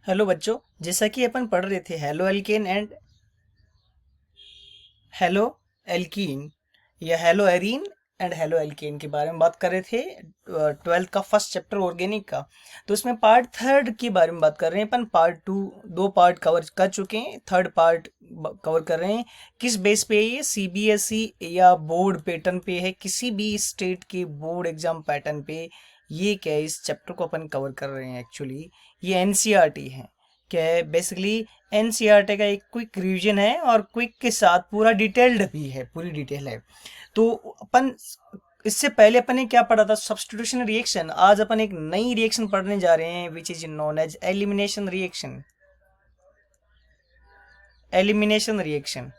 Hello बच्चों, जैसा कि अपन पढ़ रहे थे haloalkane and haloalkene या haloarene and haloalkane के बारे में बात कर रहे थे। 12th का फर्स्ट चैप्टर ऑर्गेनिक का। तो उसमें पार्ट थर्ड के बारे में बात कर रहे हैं अपन। पार्ट टू दो पार्ट कवर कर चुके हैं, थर्ड पार्ट कवर कर रहे हैं। किस बेस पे है ये? सीबीएसई या बोर्ड पैटर्न पे है, किसी भी स्टेट के बोर्ड एग्जाम पैटर्न पे ये क्या है, इस चैप्टर को अपन कवर कर रहे हैं। एक्चुअली ये एनसीईआरटी है। क्या है बेसिकली? एनसीईआरटी का एक क्विक रिवीजन है और क्विक के साथ पूरा डिटेल्ड भी है, पूरी डिटेल है। तो अपन इससे पहले अपन ने क्या पढ़ा था? Substitution reaction. आज अपन एक नई रिएक्शन पढ़ने जा रहे हैं which is known as elimination reaction. Elimination reaction,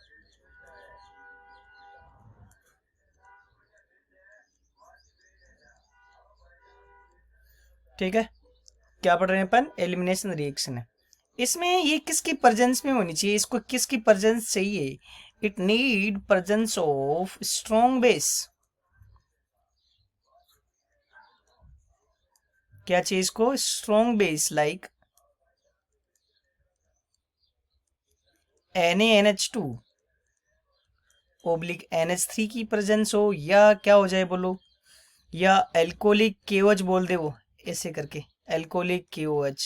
ठीक है। क्या पढ़ रहे हैं अपन? एलिमिनेशन रिएक्शन है। इसमें ये किसकी प्रेजेंस में होनी चाहिए? इसको किसकी प्रेजेंस चाहिए? It need presence of strong base. क्या चाहिए इसको? Strong base like NaNH2 oblique NH3 की प्रेजेंस हो, या क्या हो जाए बोलो, या एल्कोलिक KOH बोल दे वो, ऐसे करके एल्कोलिक KOH,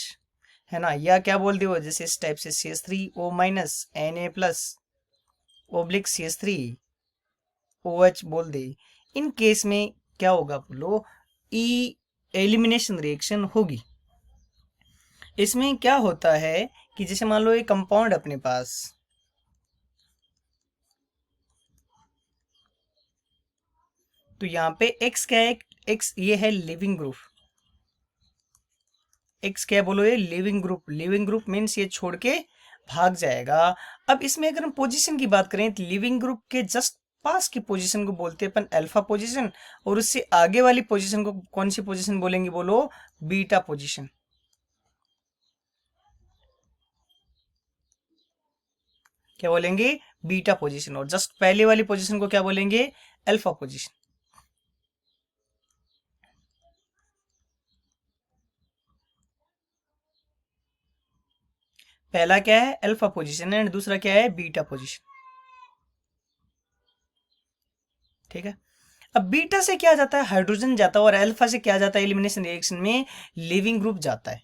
है ना। या क्या बोल दे वो, जैसे इस टाइप से CH3O minus Na plus oblique CH3OH बोल दे। इन केस में क्या होगा बोलो? ई एलिमिनेशन रिएक्शन होगी। इसमें क्या होता है कि जैसे मान लो एक कंपाउंड अपने पास, तो यहाँ पे एक्स क्या है? एक्स ये है लिविंग ग्रुप। एक्स क्या है बोलो? ये leaving group. Leaving group means ये छोड़ के भाग जाएगा। अब इसमें अगर हम पोजीशन की बात करें तो लिविंग ग्रुप के जस्ट पास की पोजीशन को बोलते हैं अपन अल्फा पोजीशन, और उससे आगे वाली पोजीशन को कौन सी पोजीशन बोलेंगे बोलो? Beta position. क्या बोलेंगे? Beta position. और जस्ट पहले वाली पोजीशन को क्या बोलेंगे? Alpha position. पहला क्या है? अल्फा पोजीशन एंड दूसरा क्या है? Beta position. ठीक है। अब बीटा से क्या जाता है? हाइड्रोजन जाता है, और अल्फा से क्या जाता है? एलिमिनेशन रिएक्शन में लिविंग ग्रुप जाता है।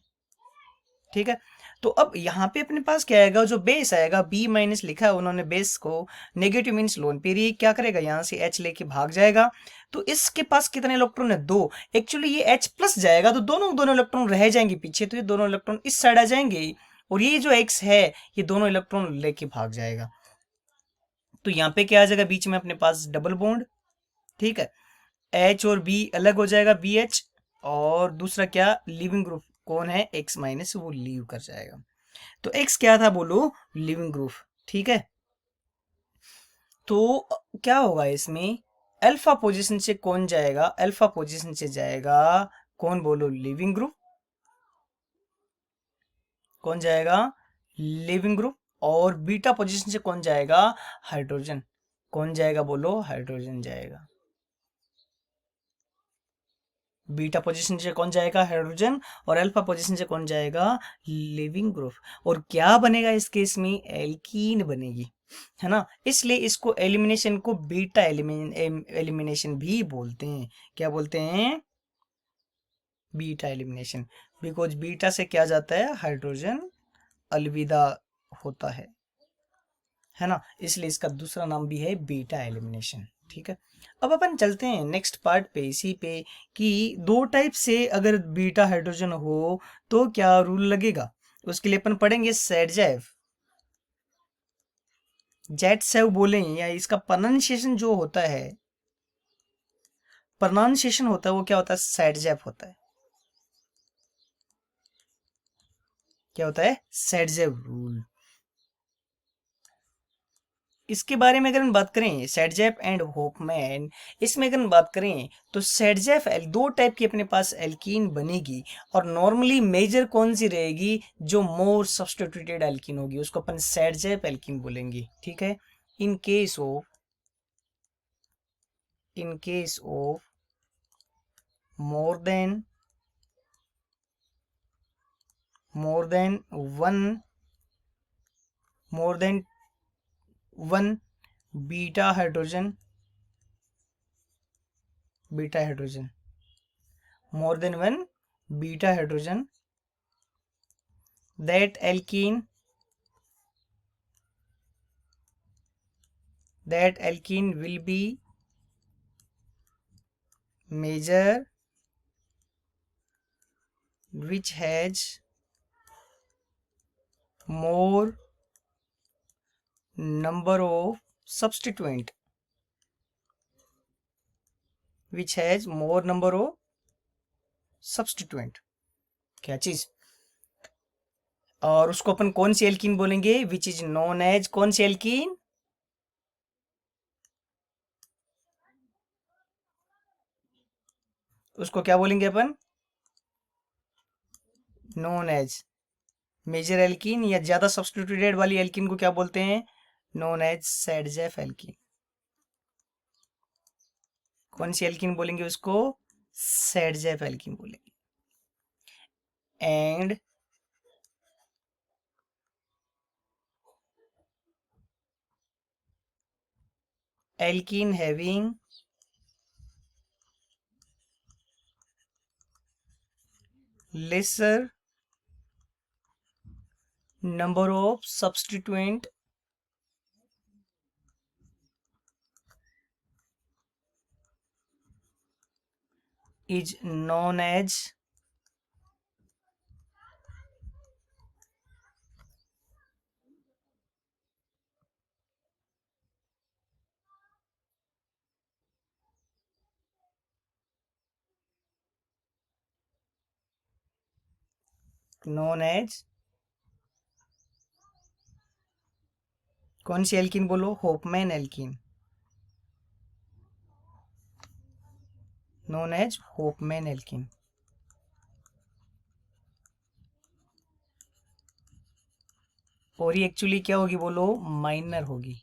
ठीक है। तो अब यहाँ पे अपने पास क्या आएगा? जो बेस आएगा, बी माइनस लिखा है उन्होंने बेस को, नेगेटिव मीन्स लोन पेयर, ये क्या करेगा? यहाँ से H लेके भाग जाएगा। तो इसके पास कितने इलेक्ट्रॉन है? दो। एक्चुअली ये H प्लस जाएगा तो दोनों दोनों इलेक्ट्रॉन रह जाएंगे पीछे, तो ये दोनों इलेक्ट्रॉन इस साइड आ जाएंगे, और ये जो X है ये दोनों इलेक्ट्रॉन लेके भाग जाएगा। तो यहाँ पे क्या आ जाएगा? बीच में अपने पास डबल बॉन्ड। ठीक है। H और B अलग हो जाएगा, BH। और दूसरा क्या? लिविंग ग्रुप कौन है? X माइनस, वो लीव कर जाएगा। तो X क्या था बोलो? Leaving group. ठीक है। तो क्या होगा इसमें? अल्फा पोजीशन से कौन जाएगा? अल्फा पोजीशन से जाएगा कौन बोलो? Leaving group. कौन जाएगा? Leaving group. और बीटा पोजीशन से कौन जाएगा? हाइड्रोजन। कौन जाएगा बोलो? हाइड्रोजन जाएगा। बीटा पोजीशन से कौन जाएगा? हाइड्रोजन। और अल्फा पोजीशन से कौन जाएगा? Leaving group. और क्या बनेगा इस केस में? एल्कीन बनेगी, है ना। इसलिए इसको एलिमिनेशन को बीटा एलिमिनेशन भी बोलते हैं। क्या बोलते हैं? Beta elimination. बिकॉज बीटा से क्या जाता है? हाइड्रोजन अलविदा होता है ना। इसलिए इसका दूसरा नाम भी है बीटा एलिमिनेशन। ठीक है। अब अपन चलते हैं नेक्स्ट पार्ट पे, इसी पे, कि दो टाइप से अगर बीटा हाइड्रोजन हो तो क्या रूल लगेगा। उसके लिए अपन पढ़ेंगे सेडजेव। जेट सेव बोले, या इसका प्रोनाउंसिएशन जो होता है, प्रोनाउंसिएशन होता है वो क्या होता है? सेडजेव होता है। क्या होता है? सेडजेव रूल। इसके बारे में अगर हम बात करें, सेडजेफ एंड होफमैन, इसमें अगर हम बात करें तो सेडजेफ दो टाइप की अपने पास एल्कीन बनेगी। और नॉर्मली मेजर कौन सी रहेगी? जो मोर सब्स्टिट्यूटेड एल्कीन होगी उसको अपन सेडजेफ एल्कीन बोलेंगे। ठीक है। In case of in case of more than more than one beta hydrogen more than one beta hydrogen, that alkene will be major which has more number of substituent, क्या चीज। और उसको अपन कौन सी एल्कीन बोलेंगे, विच इज नोन एज कौन सी alkene, उसको क्या बोलेंगे अपन, नोन एज मेजर एल्कीन, या ज्यादा सब्स्टिट्यूटेड वाली एल्कीन को क्या बोलते हैं, नोन एज सैडजेफ एल्कीन। कौन सी एल्कीन बोलेंगे उसको, सैडजेफ एल्कीन बोलेंगे। And alkene having lesser number of substituent is known as कौन सी एल्कीन बोलो, Hofmann alkene, known as Hofmann alkene. और ये एक्चुअली क्या होगी बोलो, माइनर होगी।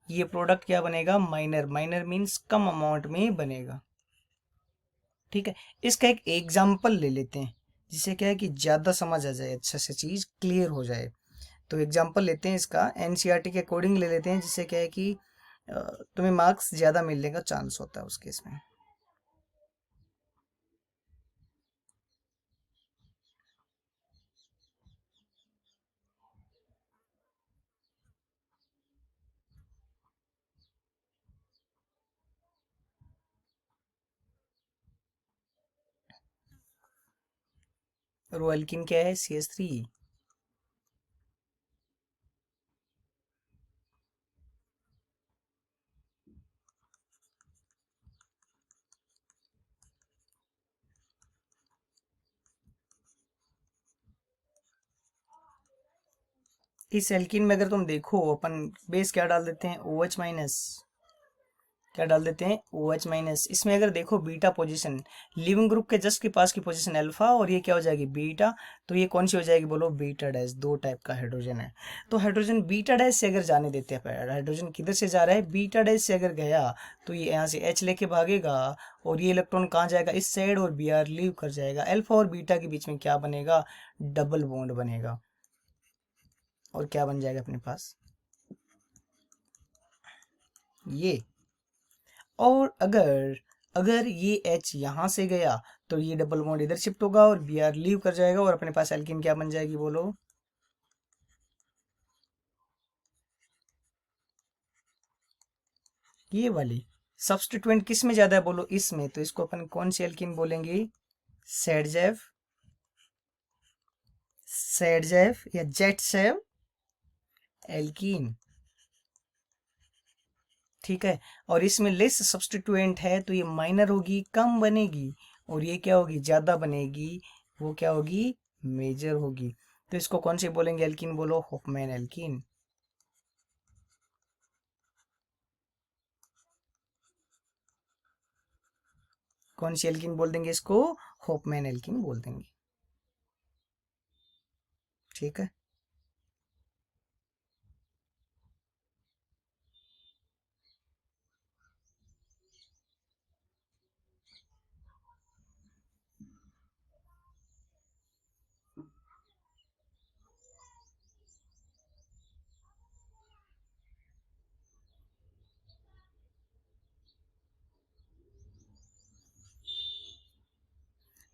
ये प्रोडक्ट क्या बनेगा, माइनर मीन्स कम अमाउंट में बनेगा। ठीक है, इसका एक एग्जाम्पल ले लेते हैं जिससे क्या है कि ज्यादा समझ आ जाए, अच्छा से चीज क्लियर हो जाए। तो एग्जाम्पल लेते हैं इसका, एनसीईआरटी के अकॉर्डिंग ले लेते हैं, जिससे क्या है कि तुम्हें मार्क्स ज्यादा मिलने का चांस होता है उस केस में। रो एल्कीन क्या है, CH3। इस एल्कीन में अगर तुम देखो, अपन बेस क्या डाल देते हैं, OH माइनस, क्या डाल देते हैं, OH माइनस। इसमें अगर देखो बीटा पोजीशन, लिविंग ग्रुप के जस्ट के पास की पोजीशन अल्फा, और ये क्या हो जाएगी, बीटा। तो ये कौन सी हो जाएगी बोलो, बीटा डैश। दो टाइप का हाइड्रोजन है, तो हाइड्रोजन बीटा डैश से अगर जाने देते हैं, हाइड्रोजन किधर से जा रहा है, बीटा डैश से अगर गया, तो ये यहाँ से H लेके भागेगा, और ये इलेक्ट्रॉन कहाँ जाएगा, इस साइड, और Br लीव कर जाएगा। अल्फा और बीटा के बीच में क्या बनेगा, डबल बॉन्ड बनेगा, और क्या बन जाएगा अपने पास, ये। और अगर अगर ये H यहां से गया, तो ये डबल बॉन्ड इधर शिफ्ट होगा, और Br लीव कर जाएगा, और अपने पास एल्कीन क्या बन जाएगी बोलो, ये वाली। सब्स्टिट्यूएंट किस में ज्यादा है बोलो, इसमें। तो इसको अपन कौन सी एल्कीन बोलेंगे, सेडजेफ, या जेटसेव एल्कीन। ठीक है, और इसमें लेस सब्स्टिट्यूएंट है, तो ये माइनर होगी, कम बनेगी, और ये क्या होगी, ज्यादा बनेगी, वो क्या होगी, मेजर होगी। तो इसको कौन सी बोलेंगे एल्कीन बोलो, होफमैन एल्कीन। कौन सी एल्कीन बोल देंगे इसको, होपमैन एल्कीन बोल देंगे। ठीक है,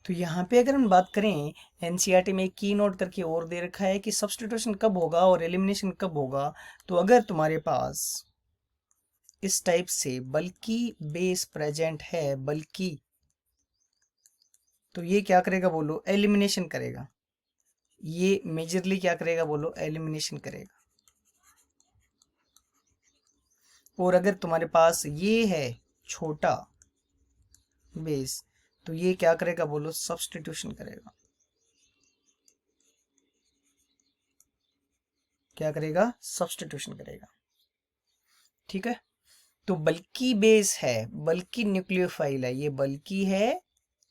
तो यहाँ पे अगर हम बात करें, एनसीईआरटी में एक की नोट करके और दे रखा है कि सब्स्टिट्यूशन कब होगा और एलिमिनेशन कब होगा। तो अगर तुम्हारे पास इस टाइप से बल्कि बेस प्रेजेंट है, बल्कि, तो ये क्या करेगा बोलो, एलिमिनेशन करेगा। ये मेजरली क्या करेगा बोलो, एलिमिनेशन करेगा। और अगर तुम्हारे पास ये है छोटा बेस, तो ये क्या करेगा बोलो, सब्स्टिट्यूशन करेगा। क्या करेगा, सब्स्टिट्यूशन करेगा। ठीक है, तो बल्कि बेस है, बल्कि न्यूक्लियोफाइल है, ये बल्कि है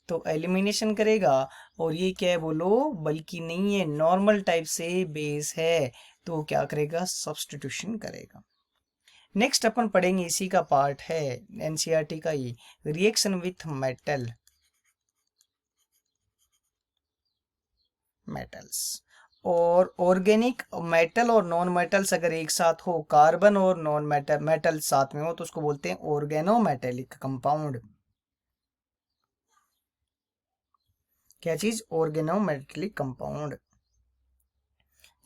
तो एलिमिनेशन करेगा। और ये क्या है बोलो, बल्कि नहीं है, नॉर्मल टाइप से बेस है, तो क्या करेगा, सब्स्टिट्यूशन करेगा। नेक्स्ट अपन पढ़ेंगे, इसी का पार्ट है एनसीईआरटी का, ये रिएक्शन विथ मेटल्स। और ऑर्गेनिक मेटल और नॉन मेटल्स अगर एक साथ हो, कार्बन और नॉन मेटल साथ में हो, तो उसको बोलते हैं ऑर्गेनोमेटेलिक कंपाउंड। क्या चीज, ऑर्गेनोमेटेलिक कंपाउंड।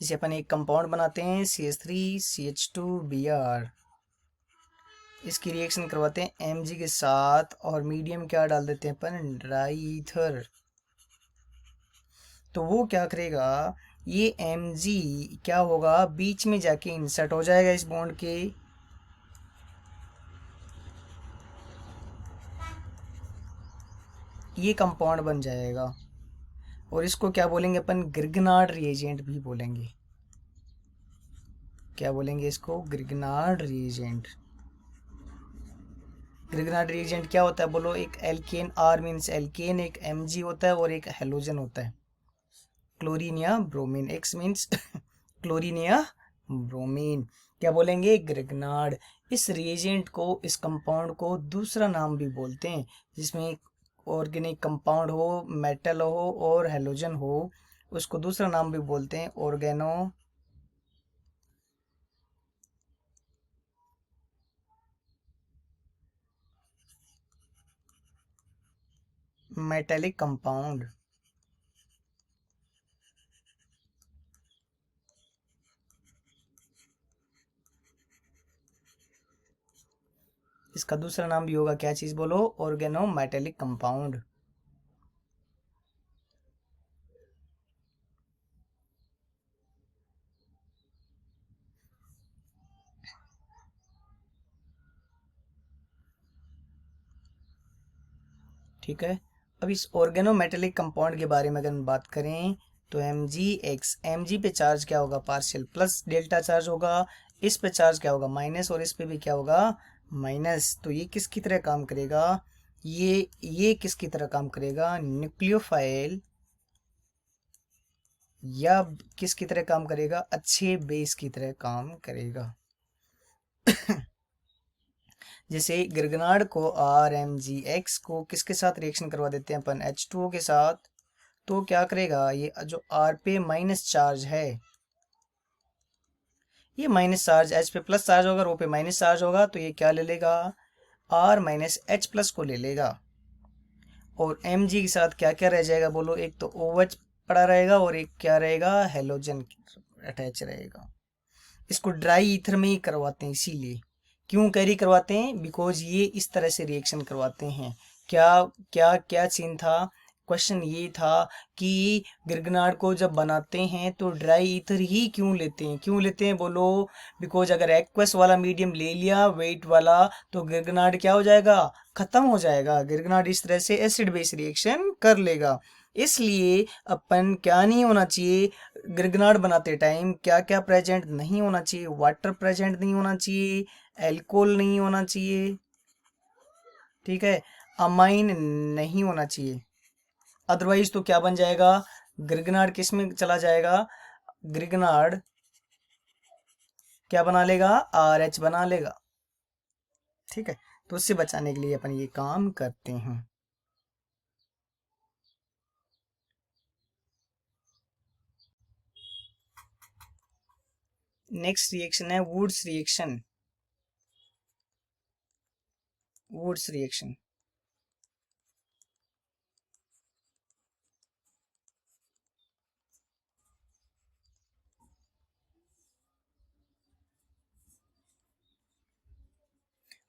जैसे अपन एक कंपाउंड बनाते हैं CH3CH2Br, इसकी रिएक्शन करवाते हैं Mg के साथ, और मीडियम क्या डाल देते हैं अपन, ड्राई ईथर। तो वो क्या करेगा, ये Mg क्या होगा, बीच में जाके इंसर्ट हो जाएगा इस बॉन्ड के, ये कंपाउंड बन जाएगा। और इसको क्या बोलेंगे अपन, ग्रिग्नार्ड रिएजेंट भी बोलेंगे। क्या बोलेंगे इसको, ग्रिग्नार्ड रिएजेंट। ग्रिग्नार्ड रिएजेंट क्या होता है बोलो, एक एल्केन, आर मीन्स एल्केन, एक Mg होता है और एक हेलोजन होता है, क्लोरीन या ब्रोमीन। एक्स मीन्स क्लोरीन या ब्रोमीन। क्या बोलेंगे, ग्रिग्नार्ड। इस रिएजेंट को, इस कंपाउंड को दूसरा नाम भी बोलते हैं, जिसमें ऑर्गेनिक कंपाउंड हो, मेटल हो और हेलोजन हो, उसको दूसरा नाम भी बोलते हैं ऑर्गेनो मेटेलिक कंपाउंड। इसका दूसरा नाम भी होगा, क्या चीज बोलो, ऑर्गेनो मेटेलिक कंपाउंड। ठीक है, अब इस ऑर्गेनोमेटेलिक कंपाउंड के बारे में अगर हम बात करें, तो Mg पे चार्ज क्या होगा, पार्शियल प्लस डेल्टा चार्ज होगा, इस पे चार्ज क्या होगा, माइनस, और इस पे भी क्या होगा, माइनस। तो ये किसकी तरह काम करेगा, ये किसकी तरह काम करेगा, न्यूक्लियोफाइल, या किसकी तरह काम करेगा, अच्छे बेस की तरह काम करेगा। जैसे गिरगनार्ड को, RMgX को किसके साथ रिएक्शन करवा देते हैं अपन, H2O के साथ, तो क्या करेगा, ये जो R पे माइनस चार्ज है, ये माइनस चार्ज H पे प्लस चार्ज होगा, O पे माइनस चार्ज होगा, तो ये क्या ले लेगा, R माइनस H प्लस को ले लेगा। और Mg के साथ क्या क्या रह जाएगा बोलो, एक तो OH पड़ा रहेगा, और एक क्या रहेगा, हेलोजन अटैच रहेगा। इसको ड्राई ईथर में ही करवाते हैं, इसीलिए क्यों कैरी करवाते हैं, बिकॉज ये इस तरह से रिएक्शन करवाते हैं। क्या क्या क्या सीन था, क्वेश्चन ये था कि गिरगनार्ड को जब बनाते हैं तो ड्राई ईथर ही क्यों लेते हैं बोलो, बिकॉज अगर एक्वस वाला मीडियम ले लिया वेट वाला, तो गिरगनार्ड क्या हो जाएगा, खत्म हो जाएगा। गिरगनार्ड इस तरह से एसिड बेस रिएक्शन कर लेगा। इसलिए अपन क्या नहीं होना चाहिए, गिरगनार्ड बनाते टाइम क्या क्या प्रेजेंट नहीं होना चाहिए, वाटर प्रेजेंट नहीं होना चाहिए, एल्कोहल नहीं होना चाहिए, ठीक है, अमाइन नहीं होना चाहिए। अदरवाइज तो क्या बन जाएगा, गिरगनार्ड किस में चला जाएगा, गिरगनार्ड क्या बना लेगा, RH बना लेगा। ठीक है, तो उससे बचाने के लिए अपन ये काम करते हैं। नेक्स्ट रिएक्शन है Wurtz reaction. Wurtz reaction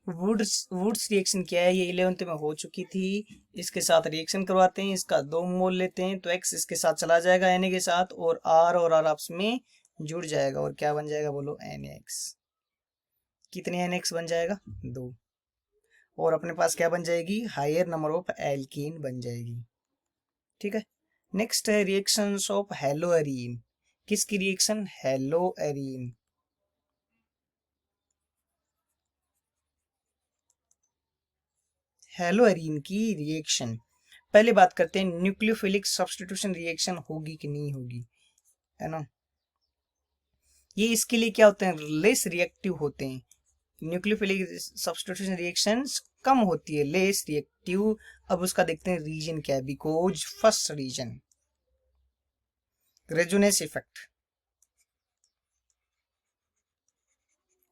Wurtz reaction क्या है, ये 11th में हो चुकी थी। इसके साथ रिएक्शन करवाते हैं, इसका 2 मोल लेते हैं तो X इसके साथ चला जाएगा Na के साथ, और R आपस में जुड़ जाएगा और क्या बन जाएगा बोलो, NX। कितने NX बन जाएगा, 2। और अपने पास क्या बन जाएगी, हायर नंबर ऑफ एल्कीन बन जाएगी। ठीक है, नेक्स्ट है रिएक्शंस ऑफ हेलोअरीन। किसकी रिएक्शन, हेलोअरीन। हेलोअरीन की रिएक्शन, पहले बात करते हैं न्यूक्लियोफिलिक सब्स्टिट्यूशन रिएक्शन होगी कि नहीं होगी, है ना। ये इसके लिए क्या होते हैं, लेस रिएक्टिव होते हैं। न्यूक्लियोफिलिक सब्स्टिट्यूशन रिएक्शंस कम होती है, लेस रिएक्टिव। अब उसका देखते हैं रीजन क्या है, because first reason resonance effect.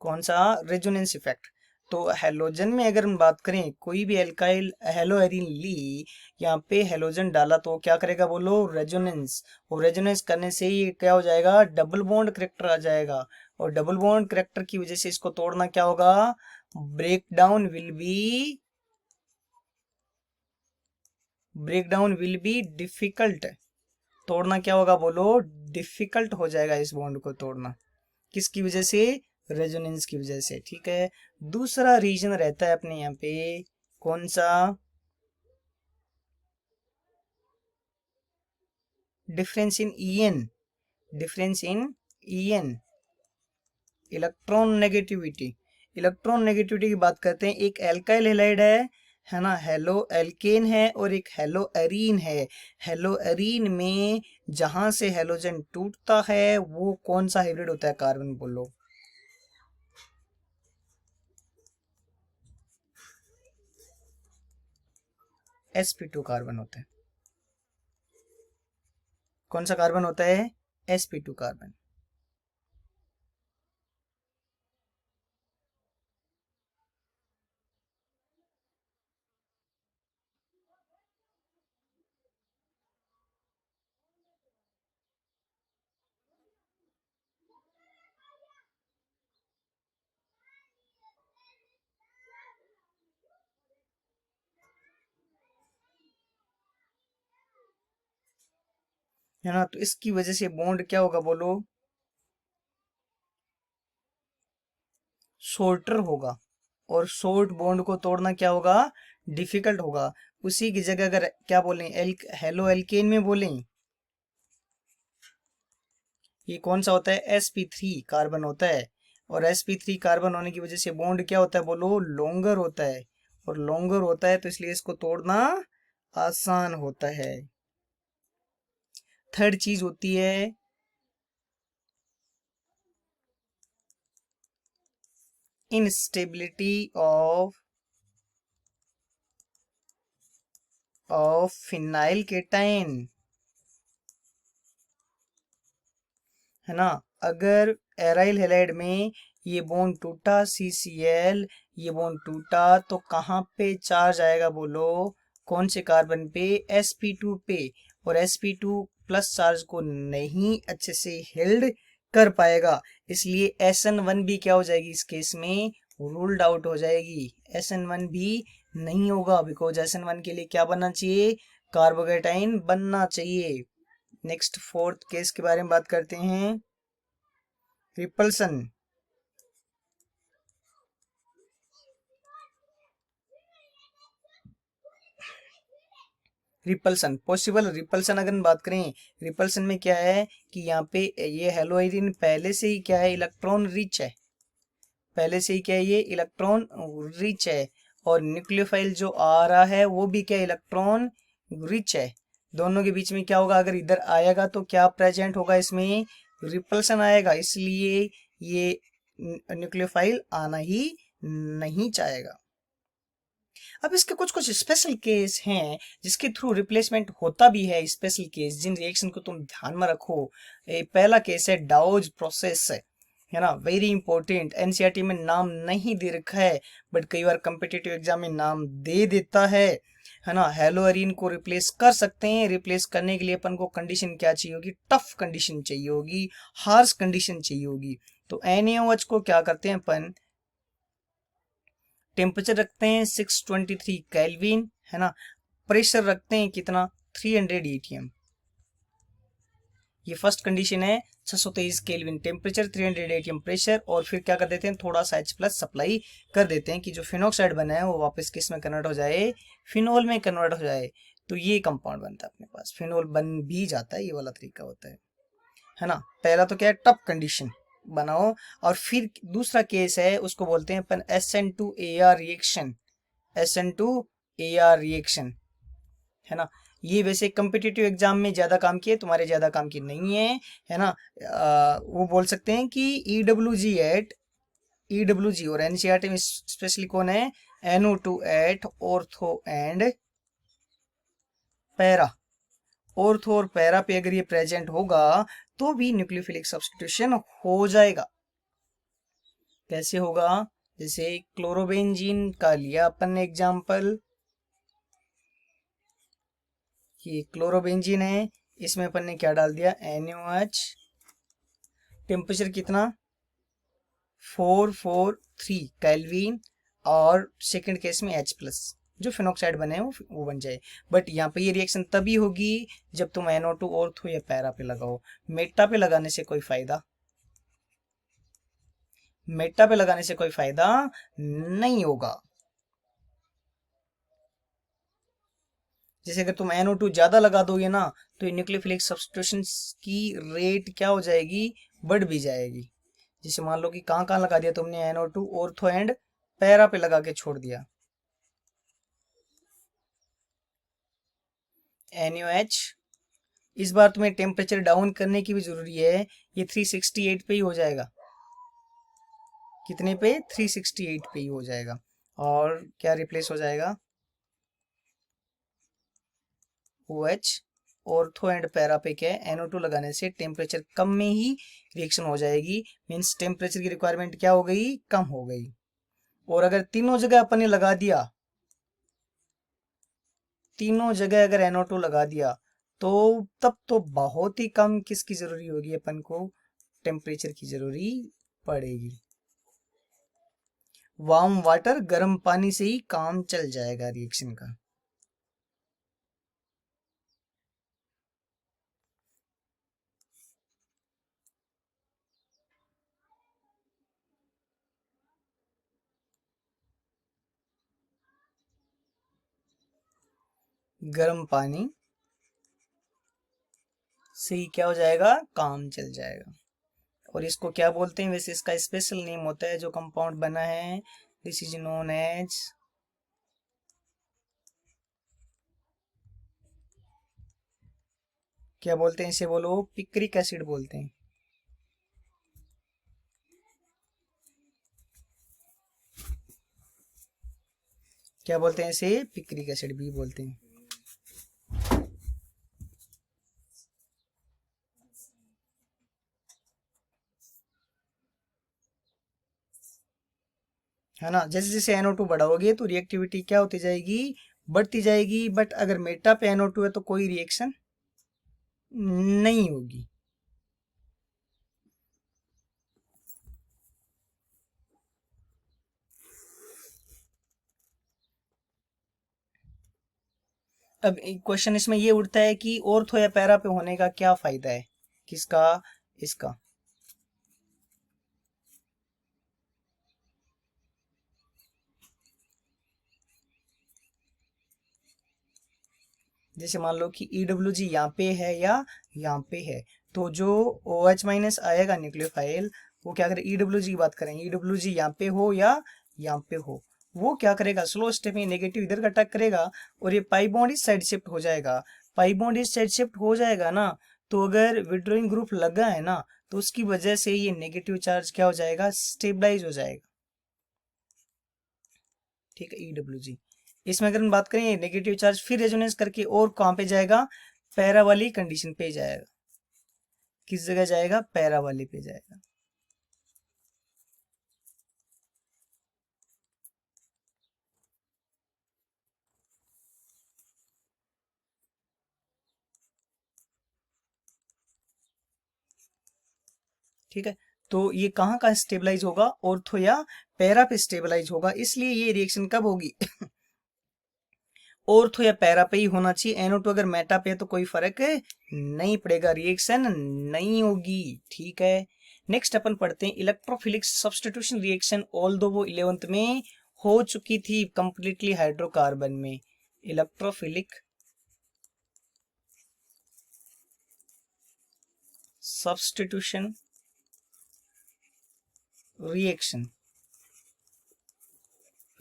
कौन सा, रेजोनेंस इफेक्ट। तो हेलोजन में अगर हम बात करें, कोई भी एल्काइल हेलोएरिन ली, यहाँ पे हेलोजन डाला तो क्या करेगा बोलो, रेजोनेंस। और रेजोनेंस करने से ये क्या हो जाएगा, डबल बॉन्ड करेक्टर आ जाएगा। और डबल बॉन्ड करेक्टर की वजह से इसको तोड़ना क्या होगा, ब्रेकडाउन विल बी डिफिकल्ट। तोड़ना क्या होगा बोलो, डिफिकल्ट हो जाएगा इस बॉन्ड को तोड़ना। किसकी वजह से, रेजोनेंस की वजह से। ठीक है, दूसरा रीजन रहता है अपने यहाँ पे, कौन सा, difference in EN. Difference in EN, electronegativity. Electronegativity की बात करते हैं, एक एल्काइल हैलाइड है ना, हेलो एल्केन है, और एक हेलो एरीन है। हेलो एरीन में जहां से हेलोजन टूटता है वो कौन सा हाइब्रिड होता है, कार्बन बोलो, sp2 कार्बन होता है। कौन सा कार्बन होता है, sp2 कार्बन। है ना, तो इसकी वजह से बॉन्ड क्या होगा बोलो, शॉर्टर होगा। और शॉर्ट बॉन्ड को तोड़ना क्या होगा, डिफिकल्ट होगा। उसी की जगह अगर क्या बोलें, हेलो एल्केन में बोलें, ये कौन सा होता है, sp3 कार्बन होता है। और sp3 कार्बन होने की वजह से बॉन्ड क्या होता है बोलो, लॉन्गर होता है। और लॉन्गर होता है तो इसलिए इसको तोड़ना आसान होता है। थर्ड चीज होती है इनस्टेबिलिटी ऑफ फिनाइल केटाइन, है ना। अगर एराइल हैलाइड में ये बॉन्ड टूटा, CCl, ये बॉन्ड टूटा तो कहाँ पे चार्ज आएगा बोलो, कौन से कार्बन पे, sp2 पे। और sp2 प्लस चार्ज को नहीं अच्छे से हेल्ड कर पाएगा, इसलिए SN1 भी क्या हो जाएगी इस केस में, रूल्ड आउट हो जाएगी। SN1 भी नहीं होगा, बिकॉज SN1 के लिए क्या बनना चाहिए, कार्बोकेटाइन बनना चाहिए। नेक्स्ट फोर्थ केस के बारे में बात करते हैं, रिपल्सन। रिपल्सन, पॉसिबल रिपल्सन अगर बात करें, रिपल्सन में क्या है कि यहाँ पे ये हेलोइडिन पहले से ही क्या है, इलेक्ट्रॉन रिच है। पहले से ही क्या है, ये इलेक्ट्रॉन रिच है। और न्यूक्लियोफाइल जो आ रहा है वो भी क्या, इलेक्ट्रॉन रिच है। दोनों के बीच में क्या होगा, अगर इधर आएगा तो क्या प्रेजेंट होगा, इसमें रिपल्सन आएगा, इसलिए ये न्यूक्लियोफाइल आना ही नहीं चाहेगा। अब इसके कुछ कुछ स्पेशल केस हैं जिसके थ्रू रिप्लेसमेंट होता भी है। स्पेशल केस जिन रिएक्शन को तुम ध्यान में रखो, पहला केस है डाउज प्रोसेस, है ना, वेरी इंपॉर्टेंट। एनसीईआरटी में नाम नहीं दे रखा है, बट कई बार कम्पिटिटिव एग्जाम में नाम दे देता है ना। हेलोअरीन को रिप्लेस कर सकते हैं। रिप्लेस करने के लिए अपन को कंडीशन क्या चाहिए होगी, टफ कंडीशन चाहिए होगी, हार्श कंडीशन चाहिए होगी। तो NaOH को क्या करते हैं अपन, टेम्परेचर रखते हैं 623 केल्विन, है ना। प्रेशर रखते हैं कितना, 300 एटीएम। ये फर्स्ट कंडीशन है, 623 केल्विन टेम्परेचर, 300 एटीएम प्रेशर, और फिर क्या कर देते हैं, थोड़ा सा H प्लस सप्लाई कर देते हैं कि जो फिनॉक्साइड बना है वो वापस किस में कन्वर्ट हो जाए, फिनोल में कन्वर्ट हो जाए। तो ये कंपाउंड बनता है अपने पास, फिनोल बन भी जाता है, ये वाला तरीका होता है ना। पहला तो क्या है, टफ कंडीशन बनाओ, और फिर दूसरा केस है उसको बोलते हैं अपन SN2AR रिएक्शन, SN2AR रिएक्शन, है ना। ये वैसे कम्पिटिटिव एग्जाम में ज्यादा काम की है, तुम्हारे ज्यादा काम की नहीं है ना। वो बोल सकते हैं कि EWG और NCERT में स्पेशली कौन है, NO2 at ortho and para, ortho और पैरा पे अगर ये प्रेजेंट होगा तो भी न्यूक्लियोफिलिक सब्स्टिट्यूशन हो जाएगा। कैसे होगा, जैसे क्लोरोबेंजीन का लिया अपन ने एग्जाम्पल, ये क्लोरोबेंजीन है, इसमें अपन ने क्या डाल दिया, NaOH, टेम्परेचर कितना 443 केल्विन, और सेकंड केस में H प्लस, जो फिनॉक्साइड बने वो बन जाए। बट यहाँ पे ये रिएक्शन तभी होगी जब तुम NO2 ऑर्थो या पैरा पे लगाओ, मेटा पे लगाने से कोई फायदा, मेटा पे लगाने से कोई फायदा नहीं होगा। जैसे अगर तुम NO2 ज्यादा लगा दोगे ना, तो न्यूक्लियोफिलिक सब्स्टिट्यूशन की रेट क्या हो जाएगी, बढ़ भी जाएगी। जैसे मान लो कि कहाँ कहाँ लगा दिया तुमने, NO2 ऑर्थो एंड पैरा पे लगा के छोड़ दिया, NaOH। इस बार तुम्हें टेम्परेचर डाउन करने की भी जरूरी है, ये 368 पे ही हो जाएगा, कितने पे, 368 पे ही हो जाएगा। और क्या रिप्लेस हो जाएगा, OH, ऑर्थो एंड पैरा पे क्या है, NO2 लगाने से टेम्परेचर कम में ही रिएक्शन हो जाएगी, मीन्स टेम्परेचर की रिक्वायरमेंट क्या हो गई, कम हो गई। और अगर तीनों जगह अपन ने लगा दिया, तीनों जगह अगर NO2 लगा दिया, तो तब तो बहुत ही कम किसकी जरूरी होगी, अपन को टेम्परेचर की जरूरी पड़ेगी। वार्म वाटर, गर्म पानी से ही काम चल जाएगा रिएक्शन का। गर्म पानी से ही क्या हो जाएगा, काम चल जाएगा। और इसको क्या बोलते हैं, वैसे इसका स्पेशल नेम होता है जो कंपाउंड बना है, दिस इज नोन एज, क्या बोलते हैं इसे, बोलो, पिक्रिक एसिड बोलते हैं। क्या बोलते हैं इसे, पिक्रिक एसिड भी बोलते हैं। है ना, जैसे जैसे NO2 बढ़ाओगे तो रिएक्टिविटी क्या होती जाएगी, बढ़ती जाएगी। बट अगर मेटा पे NO2 है तो कोई रिएक्शन नहीं होगी। अब एक क्वेश्चन इसमें ये उठता है कि ऑर्थो या पैरा पे होने का क्या फायदा है, किसका, इसका। जैसे मान लो कि EWG यहाँ पे है या यहाँ पे है, तो जो OH माइनस आएगा न्यूक्लियोफाइल, वो क्या करे, EWG की बात करें, EWG यहाँ पे हो या यहाँ पे हो, वो क्या करेगा, स्लो स्टेप में नेगेटिव इधर का अटैक करेगा, और ये पाई बॉन्ड इस साइड शिफ्ट हो जाएगा। पाई बॉन्ड इस साइड शिफ्ट हो जाएगा ना, तो अगर विड्रॉइंग ग्रुप लगा है ना, तो उसकी वजह से ये नेगेटिव चार्ज क्या हो जाएगा, स्टेबलाइज हो जाएगा। ठीक है, EWG। इसमें अगर हम बात करें नेगेटिव चार्ज, फिर रेजोनेंस करके और कहाँ पे जाएगा, पैरा वाली कंडीशन पे जाएगा। किस जगह जाएगा, पैरा वाली पे जाएगा। ठीक है, तो ये कहाँ कहाँ स्टेबलाइज होगा, ऑर्थो या पैरा पे स्टेबलाइज होगा, इसलिए ये रिएक्शन कब होगी ऑर्थो या पैरा पे ही होना चाहिए। NO2 अगर मेटा पे है तो कोई फर्क नहीं पड़ेगा, रिएक्शन नहीं होगी। ठीक है, नेक्स्ट अपन पढ़ते हैं इलेक्ट्रोफिलिक सब्स्टिट्यूशन रिएक्शन, ऑल्दो वो 11th में हो चुकी थी कंप्लीटली हाइड्रोकार्बन में। Electrophilic substitution reaction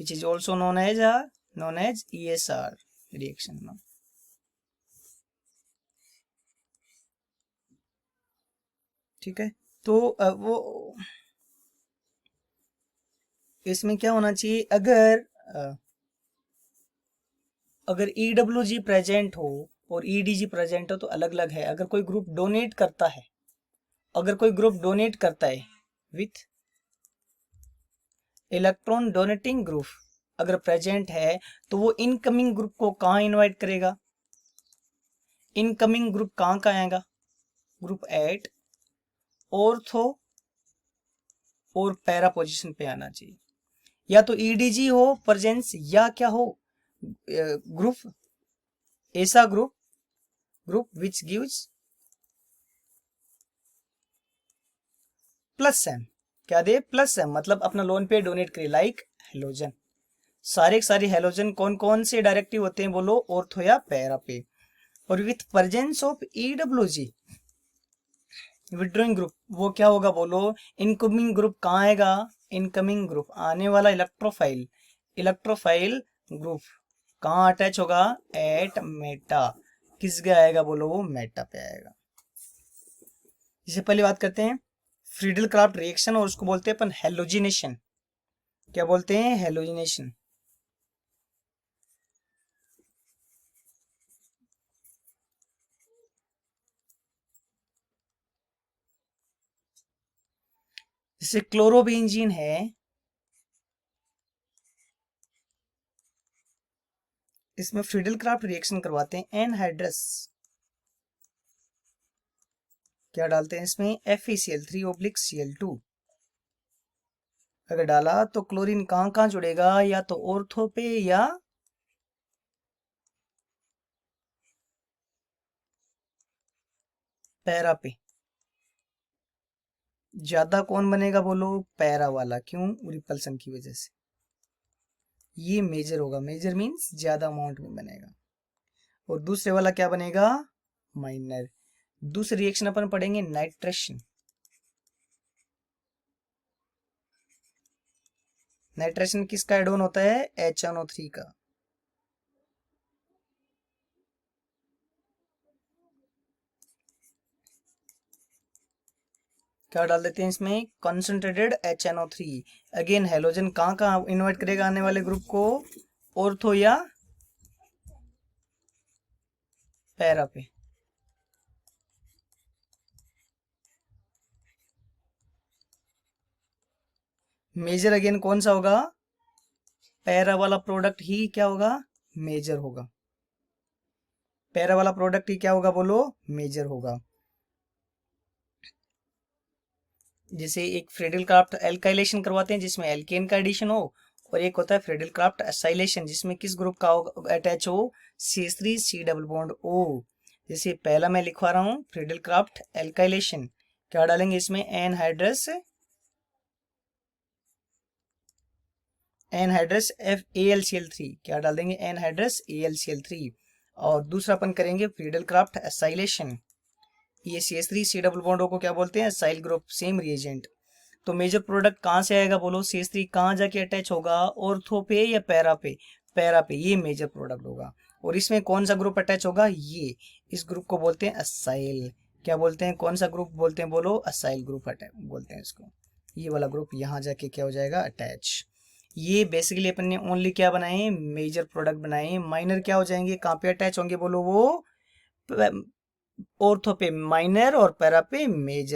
which is also known as ESR reaction now. ठीक है, तो वो इसमें क्या होना चाहिए, अगर EWG प्रेजेंट हो और EDG प्रेजेंट हो तो अलग अलग है। अगर कोई ग्रुप डोनेट करता है, विथ इलेक्ट्रॉन डोनेटिंग ग्रुप अगर प्रेजेंट है तो वो इनकमिंग ग्रुप को कहाँ इनवाइट करेगा, इनकमिंग ग्रुप कहाँ का आएगा, ग्रुप एट ऑर्थो और पैरा पोजीशन पे आना चाहिए। या तो EDG हो प्रेजेंस, या क्या हो ग्रुप, ऐसा group which gives plus M, क्या दे प्लस एम, मतलब अपना लोन पे डोनेट करे, लाइक हेलोजन। सारे हेलोजन कौन कौन से डायरेक्टिव होते हैं बोलो, ऑर्थो या पैरा पे। और with presence of EWG withdrawing group, वो क्या होगा बोलो, इनकमिंग ग्रुप कहाँ आएगा, इनकमिंग ग्रुप आने वाला इलेक्ट्रोफाइल ग्रुप कहाँ अटैच होगा, एट मेटा, किस पे आएगा बोलो, वो मेटा पे आएगा। इससे पहले बात करते हैं फ्रीडल क्राफ्ट रिएक्शन, और उसको बोलते हैं अपन हेलोजिनेशन। क्या बोलते हैं, हेलोजिनेशन। जैसे क्लोरोबेंजीन है, इसमें फ्रीडल क्राफ्ट रिएक्शन करवाते हैं, एनहाइड्रस क्या डालते हैं इसमें, FeCl3/Cl2। अगर डाला तो क्लोरीन कहाँ कहाँ जुड़ेगा, या तो ऑर्थो पे या पैरा पे। ज्यादा कौन बनेगा बोलो, पैरा वाला, क्यों, रिपल्सन की वजह से। ये मेजर होगा, मेजर मीन्स ज्यादा अमाउंट में बनेगा। और दूसरे वाला क्या बनेगा, माइनर। दूसरी रिएक्शन अपन पढ़ेंगे नाइट्रेशन। नाइट्रेशन किसका एड ऑन होता है, HNO3 का। क्या डाल देते हैं इसमें, कंसंट्रेटेड HNO3। अगेन हेलोजन कहाँ कहाँ इन्वाइट करेगा आने वाले ग्रुप को, ऑर्थो या पैरा पे। मेजर अगेन कौन सा होगा, पैरा वाला प्रोडक्ट ही क्या होगा, मेजर होगा। पैरा वाला प्रोडक्ट ही क्या होगा बोलो, मेजर होगा। जैसे एक फ्रीडल क्राफ्ट एल्काइलेशन करवाते हैं जिसमें एल्केन का एडिशन हो, और एक होता है फ्रीडल क्राफ्ट एसाइलेशन जिसमें किस ग्रुप का अटैच हो, CH3 डबल बॉन्ड O। जैसे पहला मैं लिखवा रहा हूँ फ्रीडल क्राफ्ट एल्काइलेशन, क्या डालेंगे इसमें, एनहाइड्रस AlCl3, क्या डाल देंगे, एनहाइड्रस AlCl3। और दूसरा अपन करेंगे फ्रीडल क्राफ्ट एसाइलेशन, ये CH3 डबल बॉन्ड O को क्या बोलते हैं, एसाइल ग्रुप, सेम रिएजेंट। तो मेजर प्रोडक्ट कहाँ से आएगा बोलो, CH3 कहाँ जाके अटैच होगा, ऑर्थो पे या पैरा पे, पैरा पे, ये मेजर प्रोडक्ट होगा। और इसमें कौन सा ग्रुप अटैच होगा, ये, इस ग्रुप को बोलते हैं असाइल। क्या बोलते हैं, कौन सा ग्रुप बोलते हैं बोलो, असाइल ग्रुप अटैच बोलते हैं इसको। ये वाला ग्रुप यहाँ जाके क्या हो जाएगा, अटैच। ये बेसिकली अपन ने ओनली क्या बनाए, मेजर प्रोडक्ट बनाए। माइनर क्या हो जाएंगे, कहाँ पे अटैच होंगे बोलो, वो ऑर्थो पे माइनर और पैरा पे मेजर।